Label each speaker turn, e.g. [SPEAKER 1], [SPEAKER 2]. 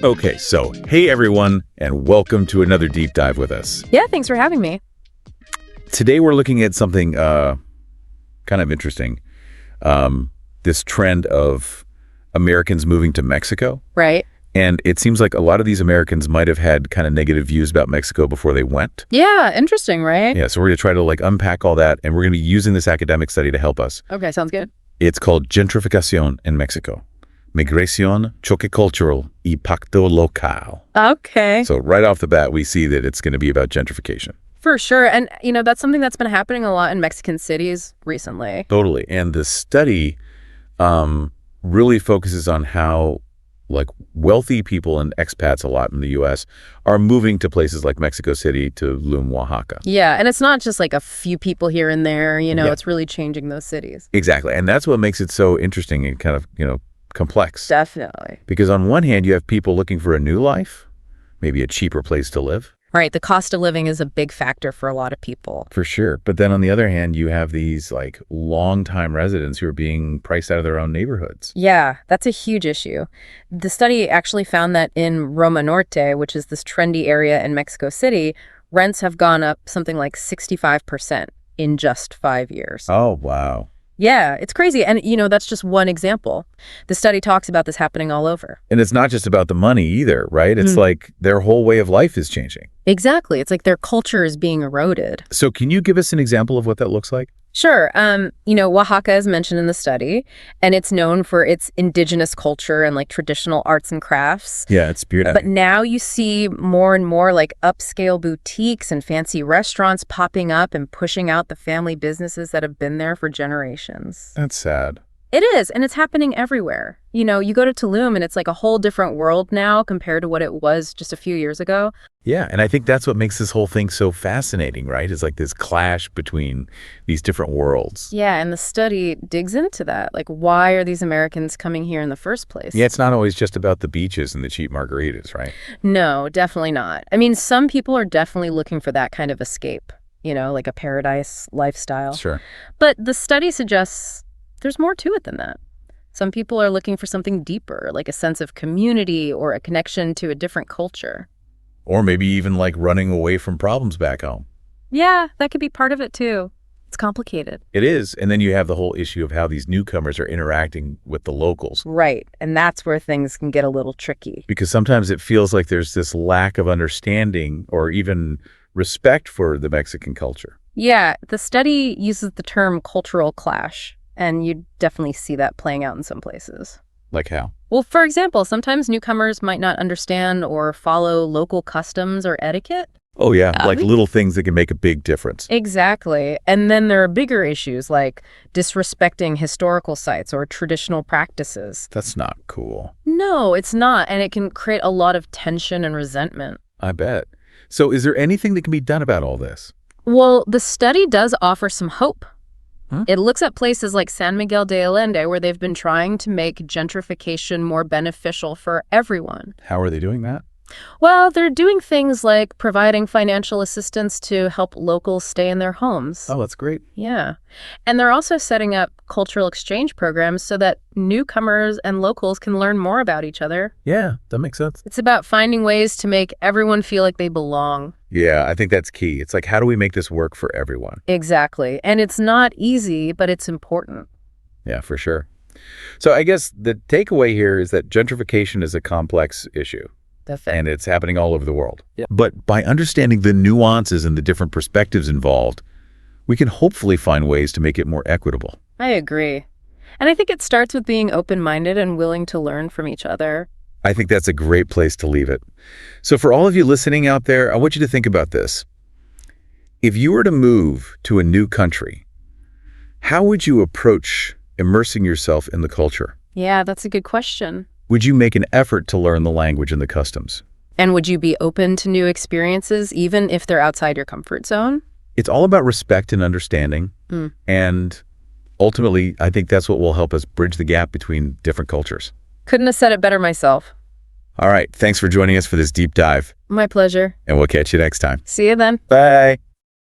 [SPEAKER 1] Okay, so hey everyone, and welcome to another deep dive with us.
[SPEAKER 2] Yeah, thanks for having me.
[SPEAKER 1] Today we're looking at something kind of interesting. This trend of Americans moving to Mexico.
[SPEAKER 2] Right.
[SPEAKER 1] And it seems like a lot of these Americans might have had kind of negative views about Mexico before they went.
[SPEAKER 2] Yeah, interesting, right?
[SPEAKER 1] Yeah, so we're going to try to unpack all that, and we're going to be using this academic study to help us.
[SPEAKER 2] Okay, sounds good.
[SPEAKER 1] It's called Gentrification in Mexico. Migración, choque cultural y pacto local.
[SPEAKER 2] Okay.
[SPEAKER 1] So right off the bat, we see that it's going to be about gentrification.
[SPEAKER 2] For sure. And, that's something that's been happening a lot in Mexican cities recently.
[SPEAKER 1] Totally. And the study really focuses on how wealthy people and expats a lot in the U.S. are moving to places like Mexico City, to Tulum, Oaxaca.
[SPEAKER 2] Yeah, and it's not just a few people here and there, it's really changing those cities.
[SPEAKER 1] Exactly. And that's what makes it so interesting and kind of, complex.
[SPEAKER 2] Definitely.
[SPEAKER 1] Because on one hand, you have people looking for a new life, maybe a cheaper place to live.
[SPEAKER 2] Right. The cost of living is a big factor for a lot of people.
[SPEAKER 1] For sure. But then on the other hand, you have these long-time residents who are being priced out of their own neighborhoods.
[SPEAKER 2] Yeah, that's a huge issue. The study actually found that in Roma Norte, which is this trendy area in Mexico City, rents have gone up something like 65% in just 5 years.
[SPEAKER 1] Oh, wow.
[SPEAKER 2] Yeah, it's crazy. And, that's just one example. The study talks about this happening all over.
[SPEAKER 1] And it's not just about the money either, right? It's like their whole way of life is changing.
[SPEAKER 2] Exactly. It's like their culture is being eroded.
[SPEAKER 1] So can you give us an example of what that looks like?
[SPEAKER 2] Sure. Oaxaca is mentioned in the study, and it's known for its indigenous culture and traditional arts and crafts.
[SPEAKER 1] Yeah, it's beautiful.
[SPEAKER 2] But now you see more and more upscale boutiques and fancy restaurants popping up and pushing out the family businesses that have been there for generations.
[SPEAKER 1] That's sad.
[SPEAKER 2] It is, and it's happening everywhere. You go to Tulum and it's a whole different world now compared to what it was just a few years ago.
[SPEAKER 1] Yeah, and I think that's what makes this whole thing so fascinating, right? It's this clash between these different worlds.
[SPEAKER 2] Yeah, and the study digs into that. Why are these Americans coming here in the first place?
[SPEAKER 1] Yeah, it's not always just about the beaches and the cheap margaritas, right?
[SPEAKER 2] No, definitely not. Some people are definitely looking for that kind of escape, a paradise lifestyle.
[SPEAKER 1] Sure.
[SPEAKER 2] But the study suggests there's more to it than that. Some people are looking for something deeper, like a sense of community or a connection to a different culture.
[SPEAKER 1] Or maybe even running away from problems back home.
[SPEAKER 2] Yeah, that could be part of it too. It's complicated.
[SPEAKER 1] It is. And then you have the whole issue of how these newcomers are interacting with the locals.
[SPEAKER 2] Right. And that's where things can get a little tricky.
[SPEAKER 1] Because sometimes it feels like there's this lack of understanding or even respect for the Mexican culture.
[SPEAKER 2] Yeah, the study uses the term cultural clash. And you definitely see that playing out in some places.
[SPEAKER 1] Like how?
[SPEAKER 2] Well, for example, sometimes newcomers might not understand or follow local customs or etiquette.
[SPEAKER 1] Oh, yeah. Little things that can make a big difference.
[SPEAKER 2] Exactly. And then there are bigger issues like disrespecting historical sites or traditional practices.
[SPEAKER 1] That's not cool.
[SPEAKER 2] No, it's not. And it can create a lot of tension and resentment.
[SPEAKER 1] I bet. So is there anything that can be done about all this?
[SPEAKER 2] Well, the study does offer some hope.
[SPEAKER 1] Huh?
[SPEAKER 2] It looks at places like San Miguel de Allende where they've been trying to make gentrification more beneficial for everyone.
[SPEAKER 1] How are they doing that?
[SPEAKER 2] Well, they're doing things like providing financial assistance to help locals stay in their homes.
[SPEAKER 1] Oh, that's great.
[SPEAKER 2] Yeah. And they're also setting up cultural exchange programs so that newcomers and locals can learn more about each other.
[SPEAKER 1] Yeah, that makes sense.
[SPEAKER 2] It's about finding ways to make everyone feel like they belong.
[SPEAKER 1] Yeah, I think that's key. It's how do we make this work for everyone?
[SPEAKER 2] Exactly. And it's not easy, but it's important.
[SPEAKER 1] Yeah, for sure. So I guess the takeaway here is that gentrification is a complex issue. And it's happening all over the world.
[SPEAKER 2] Yeah.
[SPEAKER 1] But by understanding the nuances and the different perspectives involved, we can hopefully find ways to make it more equitable.
[SPEAKER 2] I agree. And I think it starts with being open-minded and willing to learn from each other.
[SPEAKER 1] I think that's a great place to leave it. So for all of you listening out there, I want you to think about this. If you were to move to a new country, how would you approach immersing yourself in the culture?
[SPEAKER 2] Yeah, that's a good question.
[SPEAKER 1] Would you make an effort to learn the language and the customs?
[SPEAKER 2] And would you be open to new experiences, even if they're outside your comfort zone?
[SPEAKER 1] It's all about respect and understanding. And ultimately, I think that's what will help us bridge the gap between different cultures.
[SPEAKER 2] Couldn't have said it better myself.
[SPEAKER 1] All right. Thanks for joining us for this deep dive.
[SPEAKER 2] My pleasure.
[SPEAKER 1] And we'll catch you next time.
[SPEAKER 2] See you then.
[SPEAKER 1] Bye.